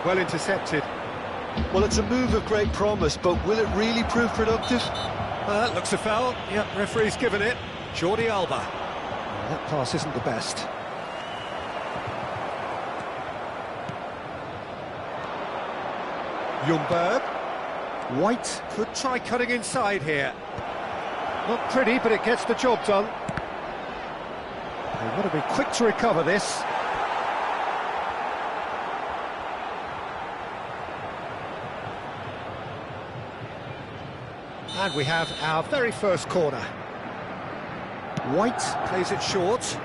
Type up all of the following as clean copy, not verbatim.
Well intercepted. Well, it's a move of great promise, but will it really prove productive? Looks a foul. Yep, referee's given it. Jordi Alba. That pass isn't the best. Ljungberg. White. Could try cutting inside here. Not pretty, but it gets the job done. They want to be quick to recover this. And we have our very first corner. White Plays it short,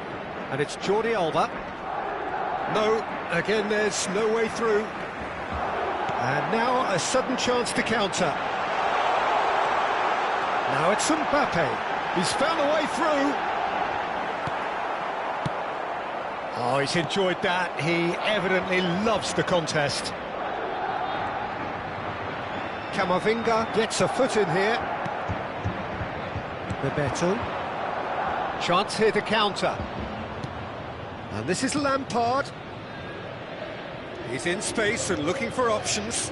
and it's Jordi Alba. No, again there's no way through. And now a sudden chance to counter. Now it's Mbappe. He's found a way through. Oh, he's enjoyed that. He evidently loves the contest. Camavinga gets a foot in here. Bebeto. Chance here to counter. And this is Lampard. He's in space and looking for options.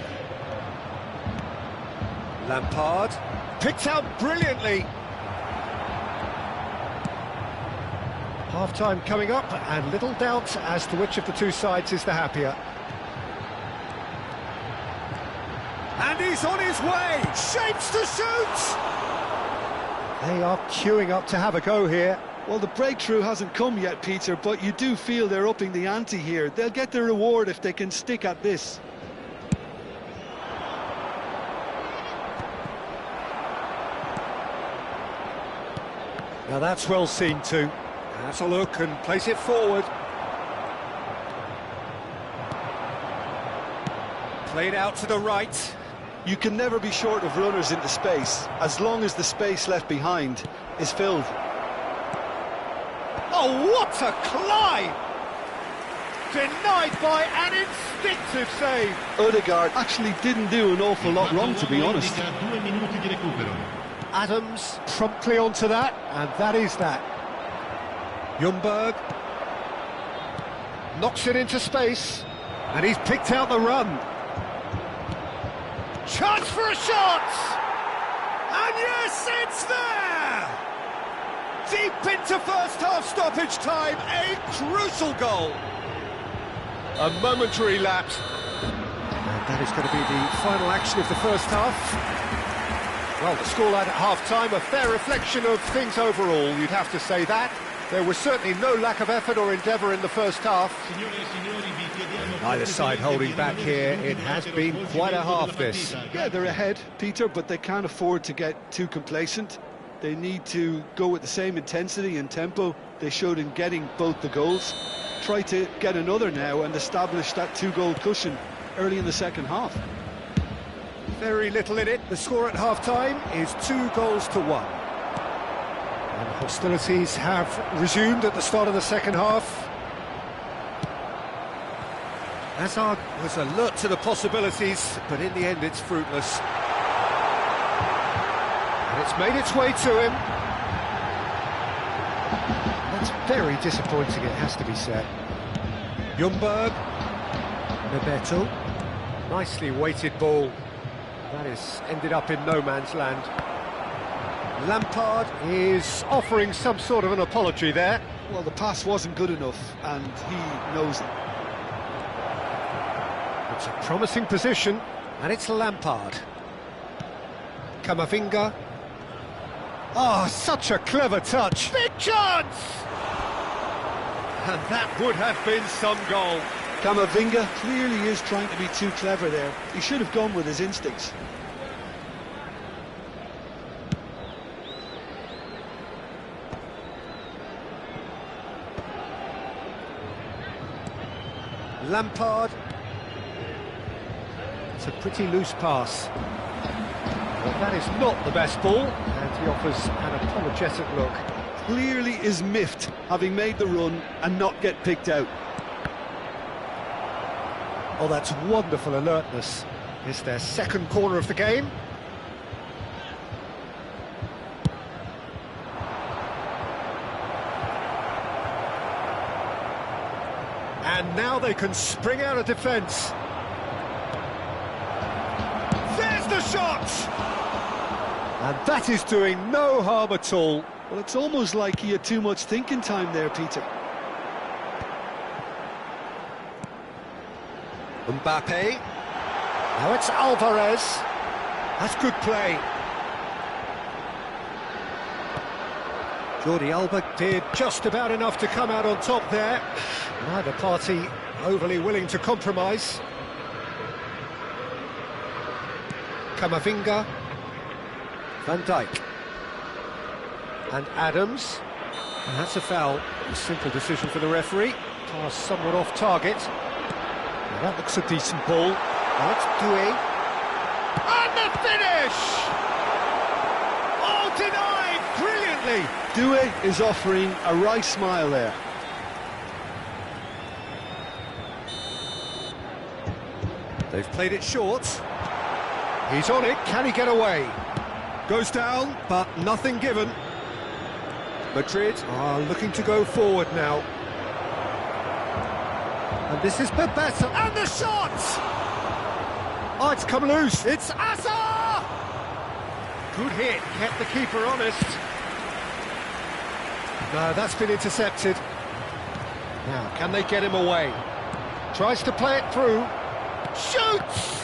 Lampard picked out brilliantly. Half-time coming up, and little doubt as to which of the two sides is the happier. And he's on his way! Shapes to shoot! They are queuing up to have a go here. Well, the breakthrough hasn't come yet, Peter, but you do feel they're upping the ante here. They'll get their reward if they can stick at this. Now that's well seen too. Has a look and plays it forward. Played out to the right. You can never be short of runners into space, as long as the space left behind is filled. Oh, what a climb! Denied by an instinctive save. Odegaard actually didn't do an awful lot wrong, to be honest. Adams promptly onto that, and that is that. Ljungberg knocks it into space, and he's picked out the run. Chance for a shot! And yes, it's there! Deep into first half stoppage time, a crucial goal. A momentary lapse. And that is going to be the final action of the first half. Well, the scoreline at half-time, a fair reflection of things overall, you'd have to say that. There was certainly no lack of effort or endeavour in the first half. Neither side holding back here. It has been quite a half, this. Yeah, they're ahead, Peter, but they can't afford to get too complacent. They need to go with the same intensity and tempo they showed in getting both the goals. Try to get another now and establish that two-goal cushion early in the second half. Very little in it. The score at half-time is 2-1. And hostilities have resumed at the start of the second half. Hazard was alert to the possibilities, but in the end it's fruitless. And it's made its way to him. That's very disappointing, it has to be said. Ljungberg. Bebeto. Nicely weighted ball. That is ended up in no man's land. Lampard is offering some sort of an apology there. Well, the pass wasn't good enough, and he knows it. It's a promising position, and it's Lampard. Camavinga. Oh, such a clever touch. Big chance! And that would have been some goal. Camavinga clearly is trying to be too clever there. He should have gone with his instincts. Lampard. It's a pretty loose pass. But that is not the best ball, and he offers an apologetic look. Clearly is miffed, having made the run and not get picked out. Oh, that's wonderful alertness. It's their second corner of the game. And now they can spring out of defence. shot! And that is doing no harm at all. Well, it's almost like he had too much thinking time there, Peter. Mbappe. Now it's Alvarez. That's good play. Jordi Alba did just about enough to come out on top there. Neither party overly willing to compromise. Camavinga. Van Dijk. And Adams. And that's a foul. A simple decision for the referee. Pass somewhat off target. Now that looks a decent ball. Now it's Doué. And the finish! Oh, denied brilliantly! Doué is offering a wry smile there. They've played it short. He's on it, can he get away? Goes down, but nothing given. Madrid are looking to go forward now. And this is Bebeto, and the shot! Oh, it's come loose, it's Asa! Good hit, kept the keeper honest. No, that's been intercepted. Now, can they get him away? Tries to play it through. Shoots!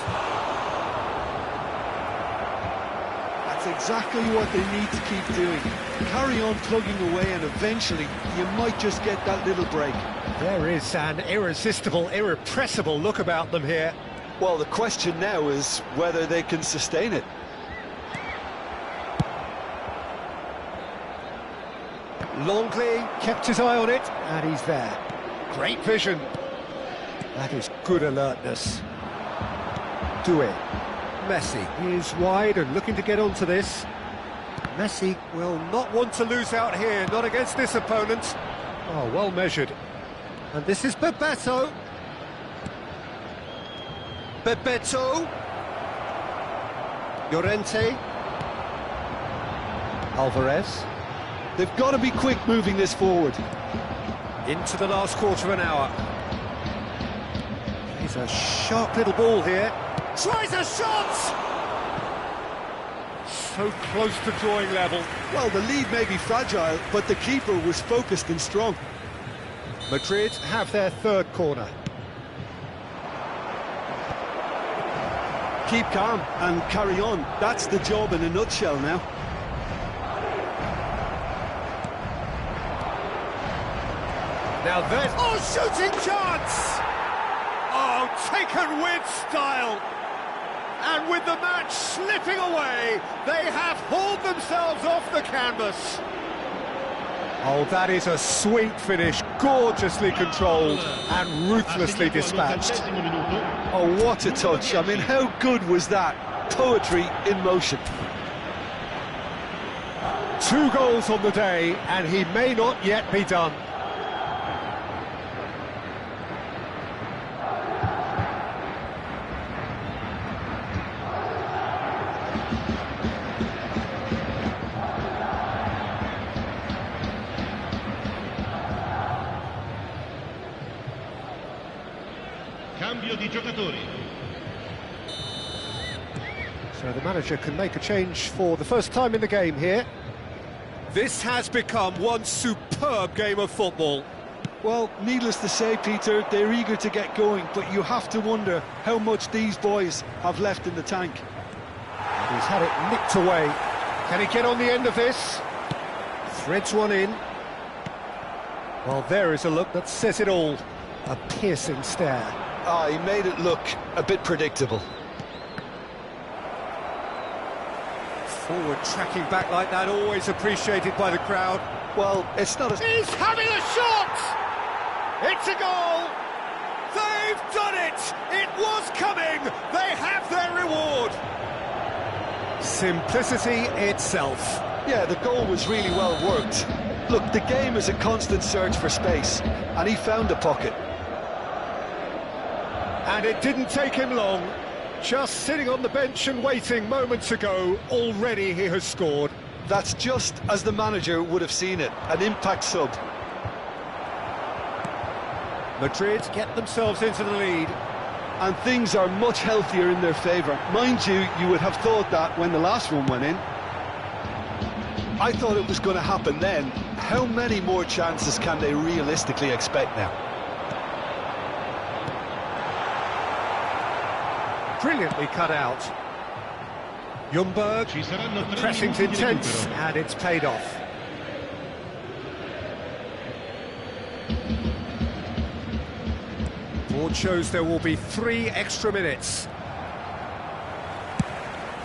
That's exactly what they need to keep doing. Carry on plugging away and eventually you might just get that little break. There is an irresistible, irrepressible look about them here. Well, the question now is whether they can sustain it. Longley kept his eye on it, and he's there. Great vision. That is good alertness. Doué. Messi is wide and looking to get onto this. Messi will not want to lose out here, not against this opponent. Oh, well measured. And this is Bebeto. Bebeto. Llorente. Alvarez. They've got to be quick moving this forward. Into the last quarter of an hour. He's a sharp little ball here. Tries a shot! So close to drawing level. Well, the lead may be fragile, but the keeper was focused and strong. Madrid have their third corner. Keep calm and carry on. That's the job in a nutshell now. Now there's... Oh, shooting chance! Oh, taken with style. And with the match slipping away, they have hauled themselves off the canvas. Oh, that is a sweet finish, gorgeously controlled and ruthlessly dispatched. Oh, what a touch. I mean, how good was that? Poetry in motion. 2 goals on the day, and he may not yet be done. Cambio di giocatori. So the manager can make a change for the first time in the game here. This has become one superb game of football. Well, needless to say, Peter, they're eager to get going, but you have to wonder how much these boys have left in the tank. He's had it nicked away. Can he get on the end of this? Threads one in. Well, there is a look that says it all. A piercing stare. Ah, he made it look a bit predictable. Forward tracking back like that, always appreciated by the crowd. Well, it's not a... He's having a shot! It's a goal! They've done it! It was coming! They have their reward! Simplicity itself. Yeah, the goal was really well worked. Look, the game is a constant search for space, and he found the pocket. And it didn't take him long. Just sitting on the bench and waiting moments ago, already he has scored. That's just as the manager would have seen it, an impact sub. Madrid get themselves into the lead. and things are much healthier in their favour. Mind you, you would have thought that when the last one went in. I thought it was going to happen then. How many more chances can they realistically expect now? Brilliantly cut out. Ljungberg, Ci saranno 3 pressing's minuti di intense, recupero. and it's paid off. Board shows there will be 3 extra minutes.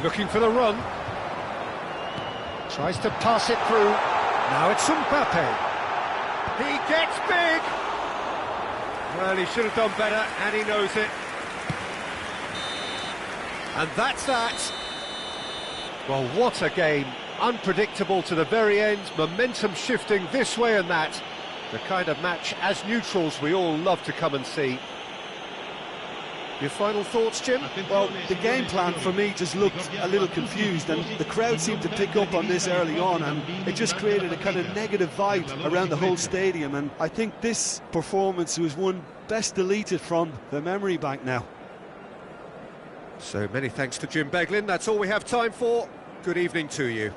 Looking for the run. Tries to pass it through. Now it's Mbappe. He gets big. Well, he should have done better, and he knows it. And that's that. Well, what a game. Unpredictable to the very end, momentum shifting this way and that. The kind of match, as neutrals, we all love to come and see. Your final thoughts, Jim? Well, the game plan for me just looked a little confused, and the crowd seemed to pick up on this early on, and it just created a kind of negative vibe around the whole stadium, and I think this performance was one best deleted from the memory bank now. So many thanks to Jim Beglin. That's all we have time for. Good evening to you.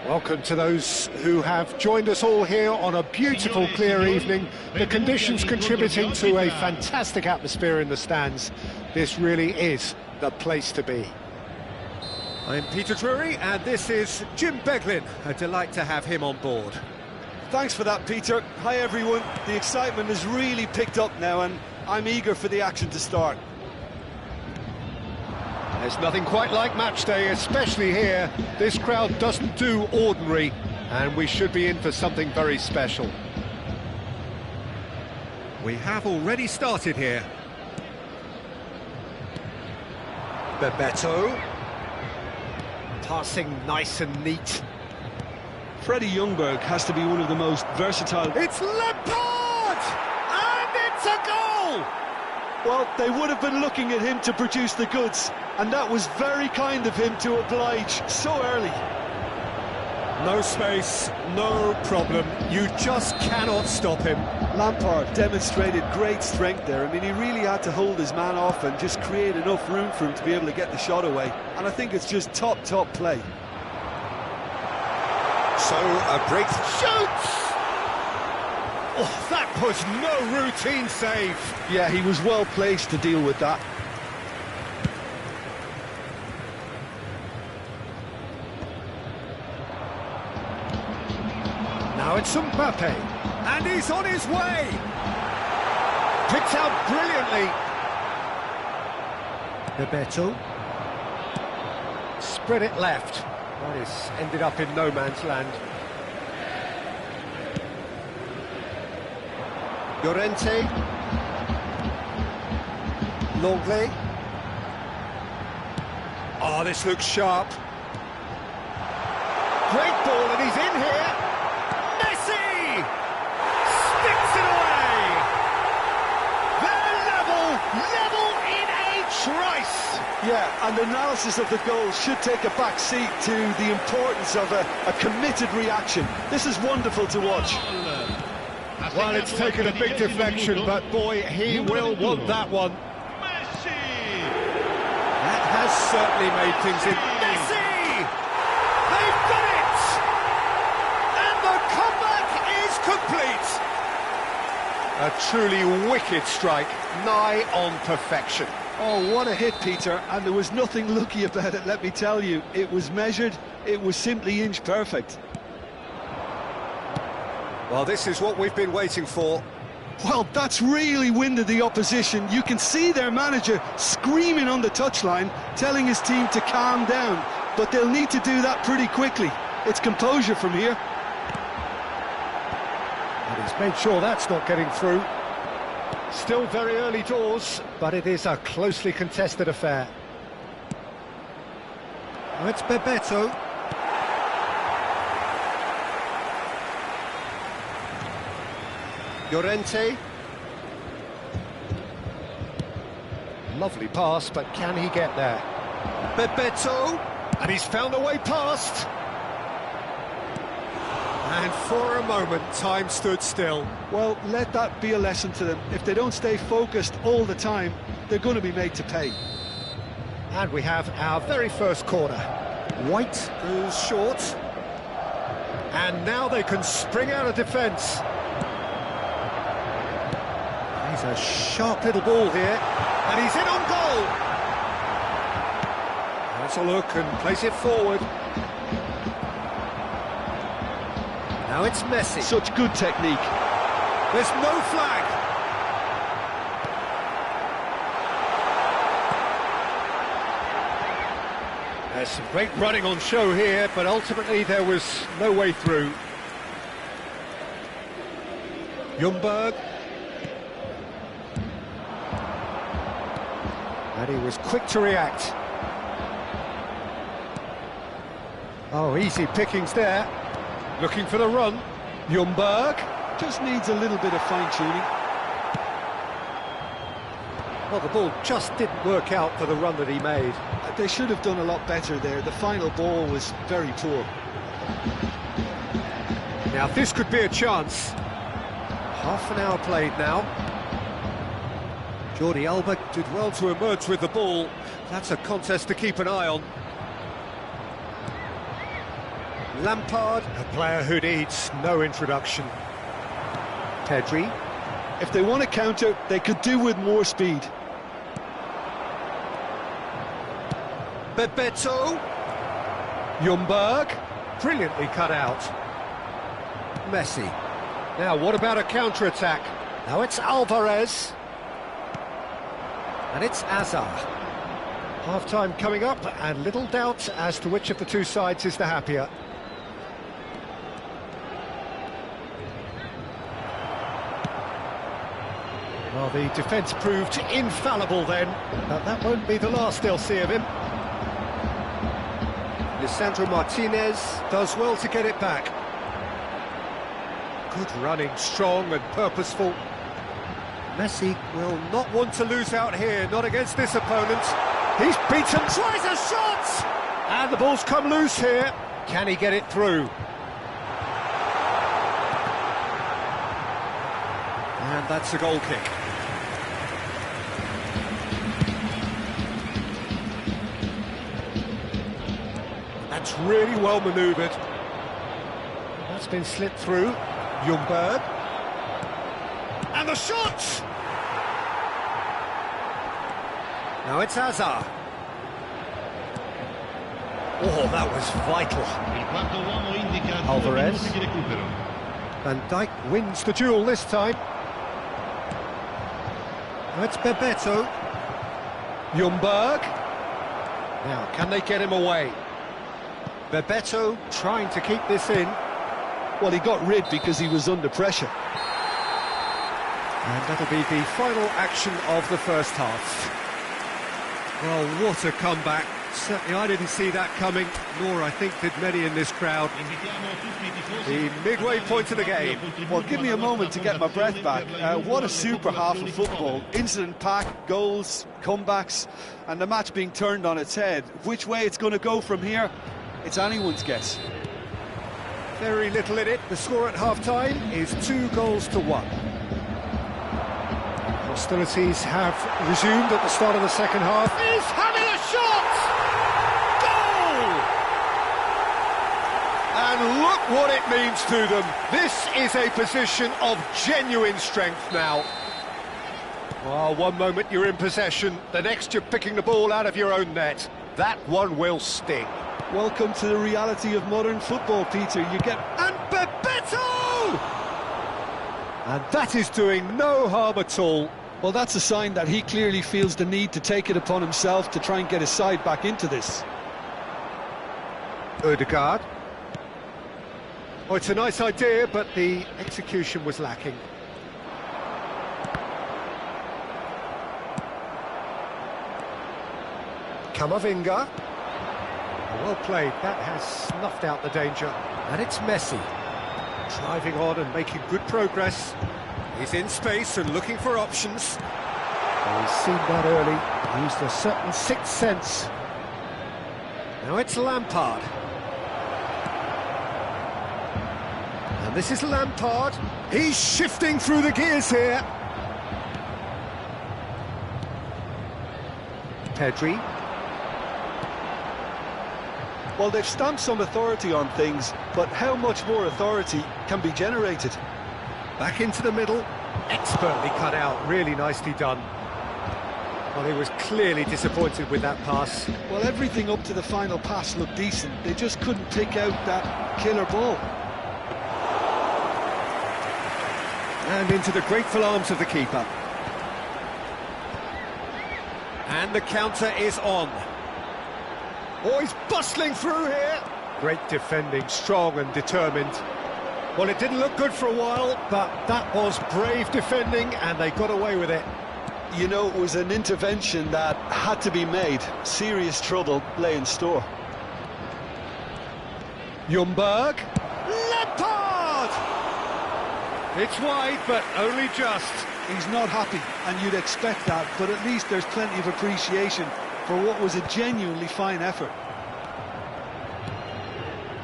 Welcome to those who have joined us all here on a beautiful, clear evening. The conditions contributing to a fantastic atmosphere in the stands. This really is the place to be. I'm Peter Drury, and this is Jim Beglin. A delight to have him on board. Thanks for that, Peter. Hi, everyone. The excitement has really picked up now, and I'm eager for the action to start. There's nothing quite like match day, especially here. This crowd doesn't do ordinary, and we should be in for something very special. We have already started here. Bebeto. Passing nice and neat. Freddie Ljungberg has to be one of the most versatile... It's Lampard! And it's a goal! Well, they would have been looking at him to produce the goods, and that was very kind of him to oblige so early. No space, no problem. You just cannot stop him. Lampard demonstrated great strength there. I mean, he really had to hold his man off and just create enough room for him to be able to get the shot away. And I think it's just top play. So, a breakthrough. Shoots! Oh, that was no routine save. Yeah, he was well placed to deal with that. Now it's Mbappe. And he's on his way. Picked out brilliantly. Bebeto. Spread it left. That is ended up in no man's land. Llorente. Longley. Oh, this looks sharp. Great ball, and he's in here. Messi! Sticks it away! They're level in a trice! Yeah, and analysis of the goal should take a back seat to the importance of a committed reaction. This is wonderful to watch. Well, it's taken a big deflection, but boy, he will want that one. That has certainly made things in. Messi! They've done it! And the comeback is complete! A truly wicked strike, nigh on perfection. Oh, what a hit, Peter, and there was nothing lucky about it, let me tell you. It was measured, it was simply inch perfect. Well, this is what we've been waiting for. Well, that's really winded the opposition. You can see their manager screaming on the touchline, telling his team to calm down, but they'll need to do that pretty quickly. It's composure from here. And he's made sure that's not getting through. Still very early doors, but it is a closely contested affair. Oh, it's Bebeto. Llorente. Lovely pass, but can he get there? Bebeto. And he's found a way past. And for a moment, time stood still. Well, let that be a lesson to them. If they don't stay focused all the time, they're going to be made to pay. And we have our very first corner. White goes short. And now they can spring out of defence. He's a sharp little ball here. And he's in on goal. Let's a look and place it forward. Now it's Messi. Such good technique. There's no flag. There's some great running on show here, but ultimately there was no way through. Ljungberg. And he was quick to react. Oh, easy pickings there. Looking for the run. Ljungberg just needs a little bit of fine-tuning. Well, the ball just didn't work out for the run that he made. They should have done a lot better there. The final ball was very poor. Now, this could be a chance. Half an hour played now. Jordi Alba did well to emerge with the ball. That's a contest to keep an eye on. Lampard, a player who needs no introduction. Pedri. If they want to counter, they could do with more speed. Bebeto. Ljungberg. Brilliantly cut out. Messi. Now, what about a counter-attack? Now it's Alvarez. And it's Hazard. Half-time coming up, and little doubt as to which of the two sides is the happier. Well, the defence proved infallible then, but that won't be the last they'll see of him. Lisandro Martinez does well to get it back. Good running, strong and purposeful. Messi will not want to lose out here, not against this opponent. He's beaten, tries a shot! And the ball's come loose here. Can he get it through? And that's a goal kick. That's really well manoeuvred. That's been slipped through. Ljungberg. And the shot! Now it's Hazard. Oh, that was vital. Il quarto uomo indica 2 Alvarez. minuti di recupero. Van Dijk wins the duel this time. Now it's Bebeto. Ljungberg. Now, can they get him away? Bebeto trying to keep this in. Well, he got rid because he was under pressure. And that'll be the final action of the first half. Well, what a comeback. Certainly I didn't see that coming, nor I think did many in this crowd. The midway point of the game. Well, give me a moment to get my breath back. What a super half of football. Incident-packed, goals, comebacks, and the match being turned on its head. Which way it's going to go from here, it's anyone's guess. Very little in it. The score at half-time is 2-1. Hostilities have resumed at the start of the second half. Is having a shot! Goal! And look what it means to them. This is a position of genuine strength now. Well, one moment you're in possession, the next you're picking the ball out of your own net. That one will sting. Welcome to the reality of modern football, Peter. You get... And Bebeto! And that is doing no harm at all. Well, that's a sign that he clearly feels the need to take it upon himself to try and get his side back into this. Ødegaard. Oh, it's a nice idea, but the execution was lacking. Camavinga. Well played, that has snuffed out the danger. And it's Messi. Driving on and making good progress. He's in space and looking for options. Well, he's seen that early, used a certain sixth sense. Now it's Lampard. And this is Lampard. He's shifting through the gears here. Pedri. Well, they've stamped some authority on things, but how much more authority can be generated? Back into the middle, expertly cut out, really nicely done. Well, he was clearly disappointed with that pass. Well, everything up to the final pass looked decent. They just couldn't pick out that killer ball. And into the grateful arms of the keeper. And the counter is on. Oh, he's bustling through here. Great defending, strong and determined. Well, it didn't look good for a while, but that was brave defending, and they got away with it. You know, it was an intervention that had to be made. Serious trouble lay in store. Ljungberg. Lampard! It's wide, but only just. He's not happy, and you'd expect that, but at least there's plenty of appreciation for what was a genuinely fine effort.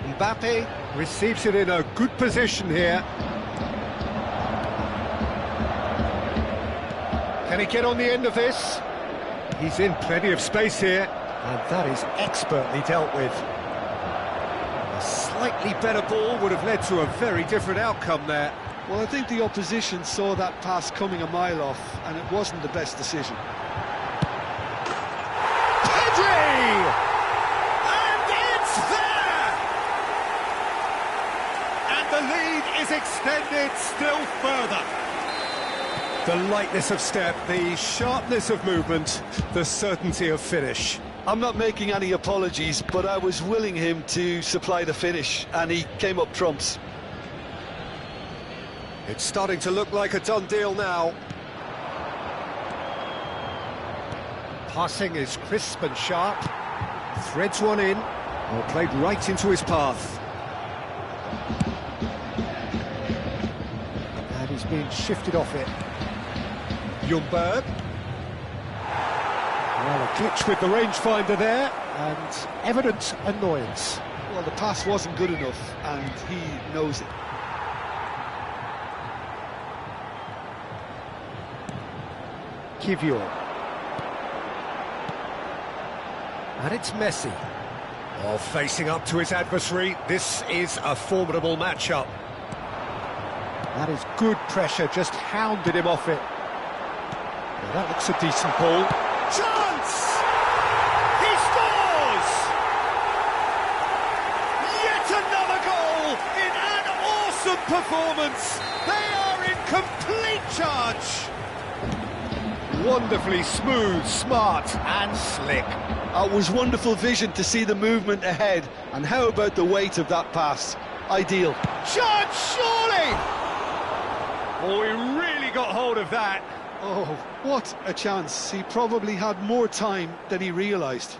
Mbappe receives it in a good position here. Can he get on the end of this? He's in plenty of space here, and that is expertly dealt with. A slightly better ball would have led to a very different outcome there. Well, I think the opposition saw that pass coming a mile off, and it wasn't the best decision. Pedri! And it's there! And the lead is extended still further. The lightness of step, the sharpness of movement, the certainty of finish. I'm not making any apologies, but I was willing him to supply the finish, and he came up trumps. It's starting to look like a done deal now. Passing is crisp and sharp. Threads one in. Well, played right into his path. And he's being shifted off it. Ljungberg. Well, a glitch with the rangefinder there, and evident annoyance. Well, the pass wasn't good enough, and he knows it. Kivior. And it's Messi. Oh, facing up to his adversary, this is a formidable matchup. That is good pressure, just hounded him off it. Well, that looks a decent ball. Chance! He scores! Yet another goal in an awesome performance. They are in complete charge. Wonderfully smooth, smart and slick. It was wonderful vision to see the movement ahead, and how about the weight of that pass? Ideal. Judge, surely! Oh, he really got hold of that. Oh, what a chance. He probably had more time than he realised.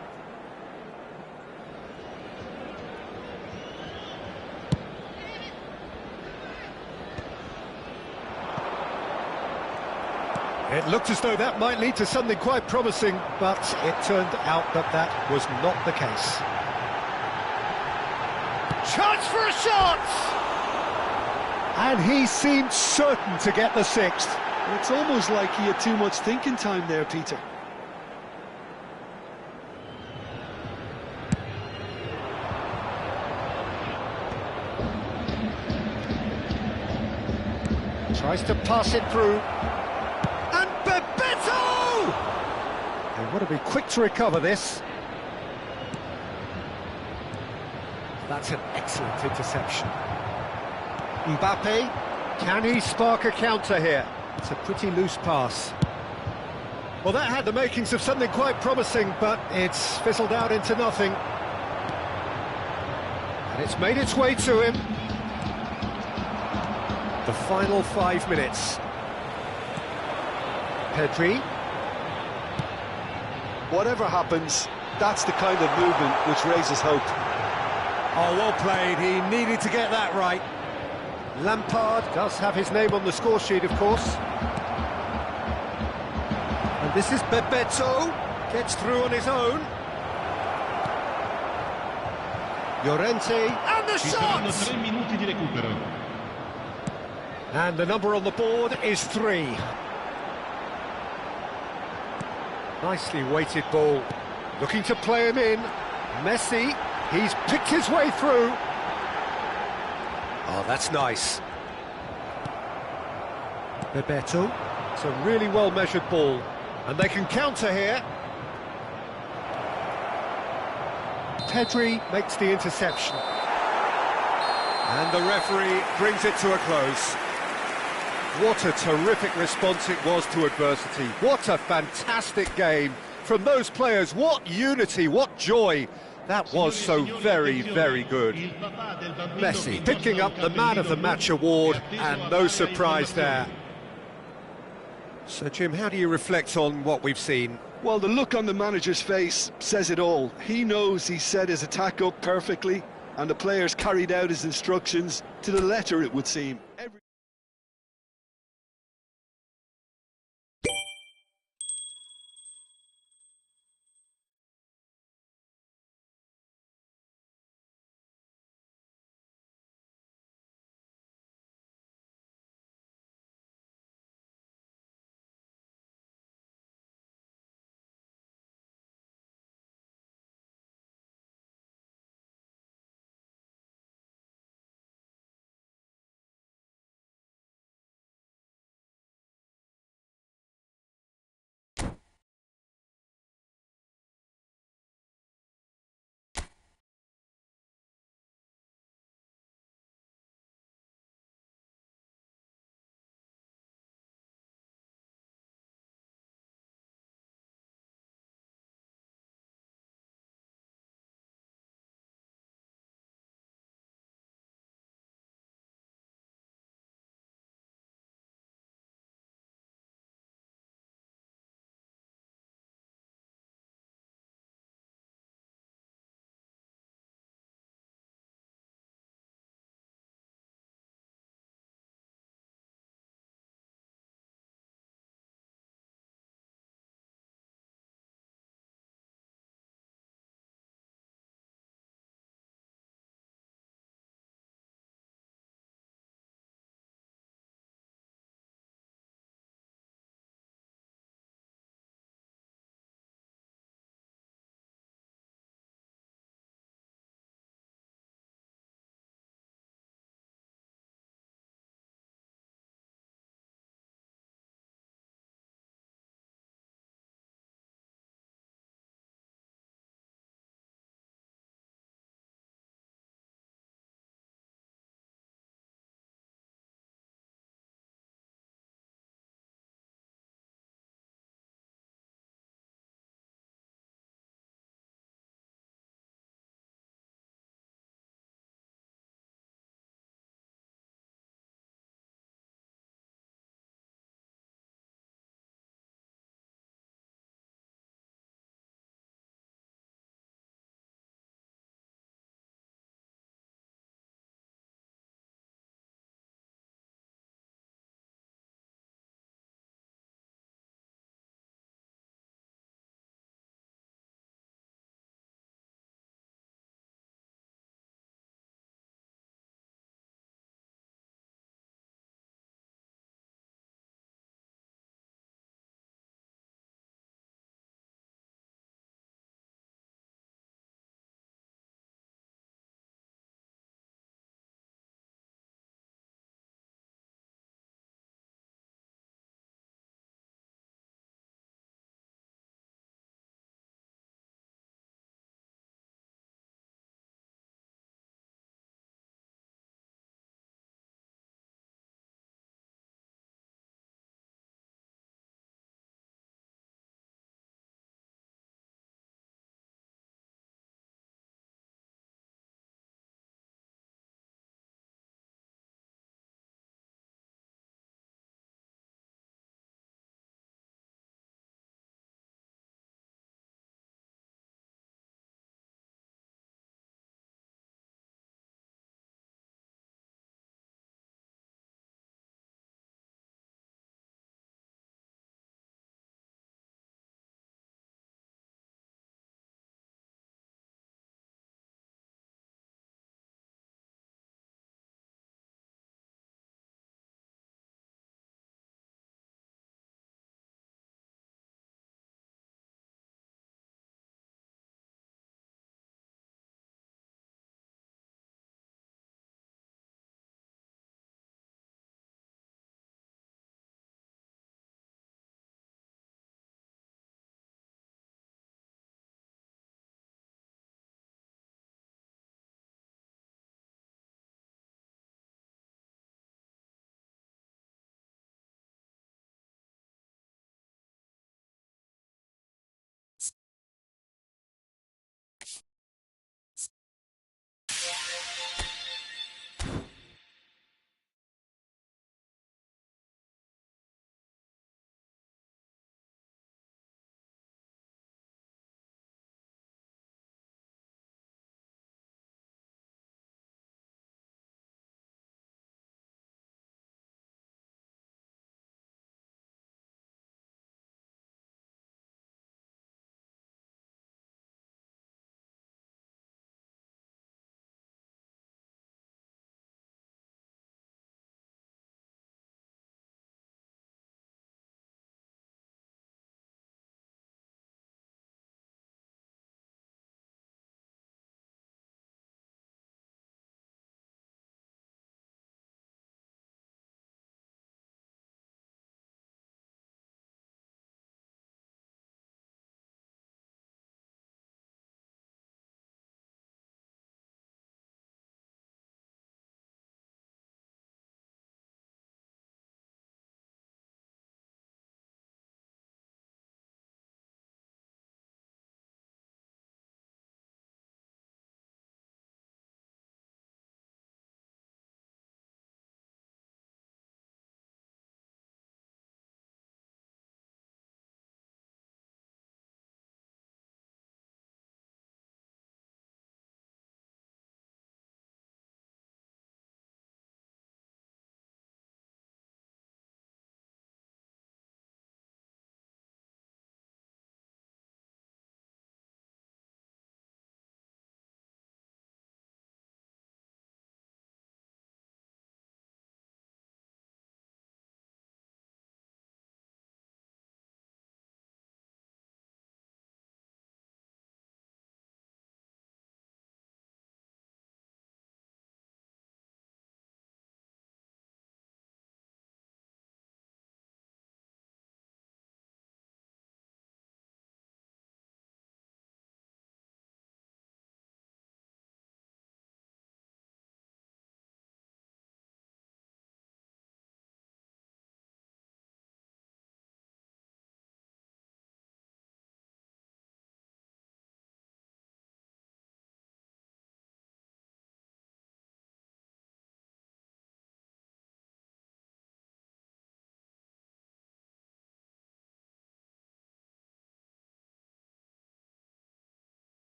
It looked as though that might lead to something quite promising, but it turned out that that was not the case. Chance for a shot! And he seemed certain to get the sixth. It's almost like he had too much thinking time there, Peter. Tries to pass it through. And Bebeto! They want to be quick to recover this. That's an excellent interception. Mbappe, can he spark a counter here? It's a pretty loose pass. Well, that had the makings of something quite promising, but it's fizzled out into nothing. And it's made its way to him. The final 5 minutes. Pedri. Whatever happens, that's the kind of movement which raises hope. Oh, well played. He needed to get that right. Lampard does have his name on the score sheet, of course. And this is Bebeto. Gets through on his own. Llorente. And the Ci saranno shot! 3 minuti di recupero. And the number on the board is 3. Nicely weighted ball. Looking to play him in. Messi. He's picked his way through. Oh, that's nice. Bebeto. It's a really well-measured ball. And they can counter here. Pedri makes the interception. And the referee brings it to a close. What a terrific response it was to adversity. What a fantastic game from those players. What unity, what joy. That was so very, very good. Messi picking up the Man of the Match award, and no surprise there. So, Jim, how do you reflect on what we've seen? Well, the look on the manager's face says it all. He knows he set his attack up perfectly, and the players carried out his instructions to the letter, it would seem.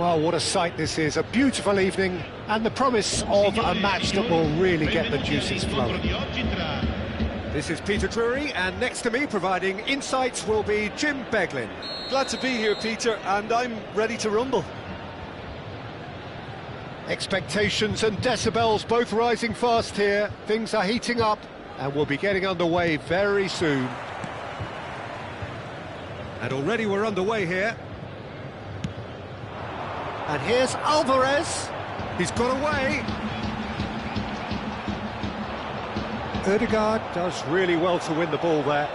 Well, what a sight this is. A beautiful evening and the promise of a match that will really get the juices flowing. This is Peter Drury, and next to me providing insights will be Jim Beglin. Glad to be here, Peter, and I'm ready to rumble. Expectations and decibels both rising fast here. Things are heating up and we'll be getting underway very soon. And already we're underway here. And here's Alvarez. He's got away. Ødegaard does really well to win the ball there.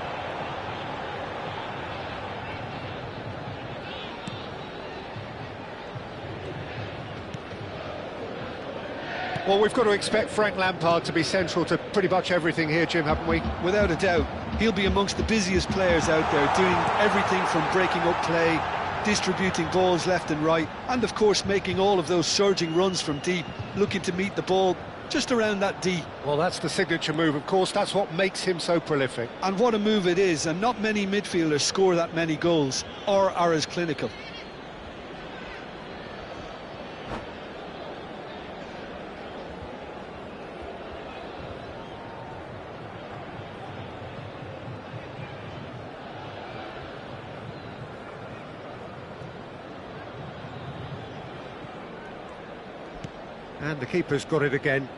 Well, we've got to expect Frank Lampard to be central to pretty much everything here, Jim, haven't we? Without a doubt. He'll be amongst the busiest players out there, doing everything from breaking up play, distributing balls left and right, and of course making all of those surging runs from deep, looking to meet the ball just around that D. Well, that's the signature move, of course. That's what makes him so prolific. And what a move it is, and not many midfielders score that many goals or are as clinical. And the keeper's got it again.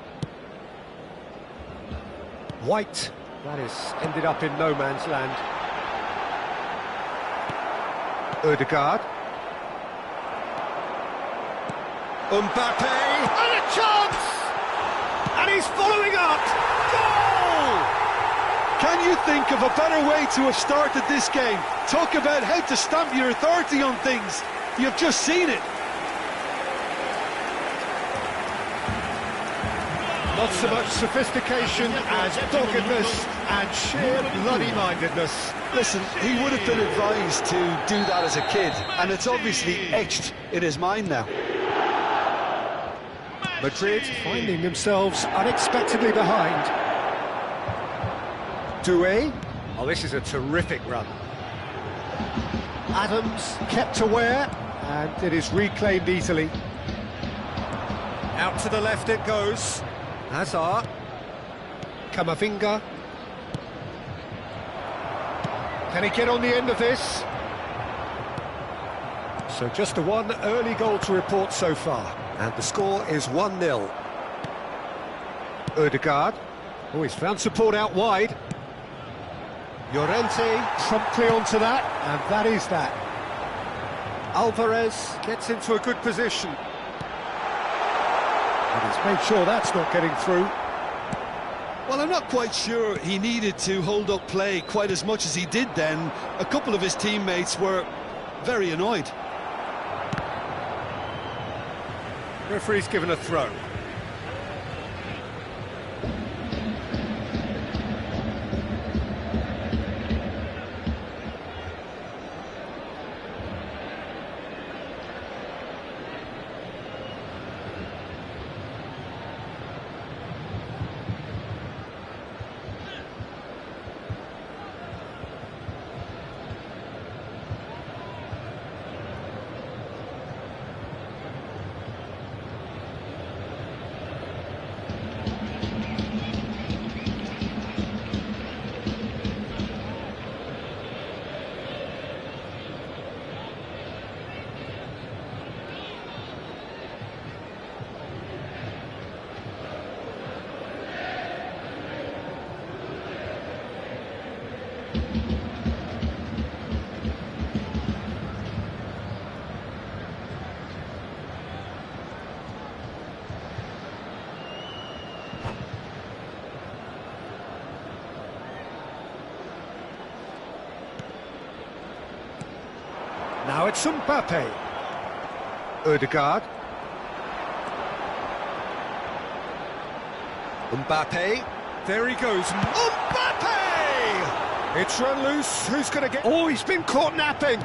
White, that is ended up in no man's land. Ødegaard. Mbappe, and a chance! And he's following up! Goal! Can you think of a better way to have started this game? Talk about how to stamp your authority on things. You've just seen it. Not so much sophistication as doggedness and sheer bloody-mindedness. Listen, he would have been advised to do that as a kid, and it's obviously etched in his mind now. Madrid finding themselves unexpectedly behind. Doué. Oh, this is a terrific run. Adams kept aware, and it is reclaimed easily. Out to the left it goes. Hazard. Camavinga. Can he get on the end of this? So just the one early goal to report so far. And the score is 1-0. Ødegaard. Oh, he's found support out wide. Llorente promptly onto that, and that is that. Alvarez gets into a good position. And he's made sure that's not getting through. Well, I'm not quite sure he needed to hold up play quite as much as he did then. A couple of his teammates were very annoyed. Referee's given a throw. Now it's Mbappe. Ødegaard. Mbappe, there he goes. Mbappe! It's run loose. Who's going to get... Oh, he's been caught napping.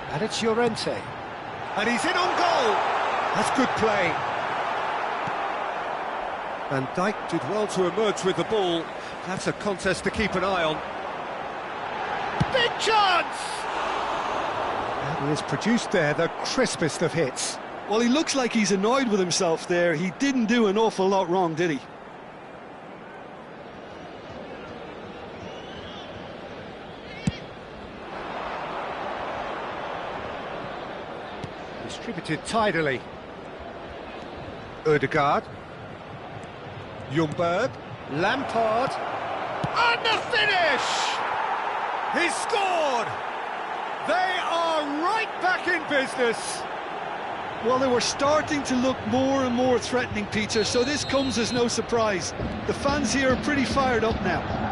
And it's Llorente. And he's in on goal. That's good play. Van Dijk did well to emerge with the ball. That's a contest to keep an eye on. Big chance! And He has produced there the crispest of hits. Well, he looks like he's annoyed with himself there. He didn't do an awful lot wrong, did he? Distributed tidily. Ødegaard. Ljungberg. Lampard. And the finish! He's scored! They are right back in business. Well, they were starting to look more and more threatening, Peter, so this comes as no surprise. The fans here are pretty fired up now.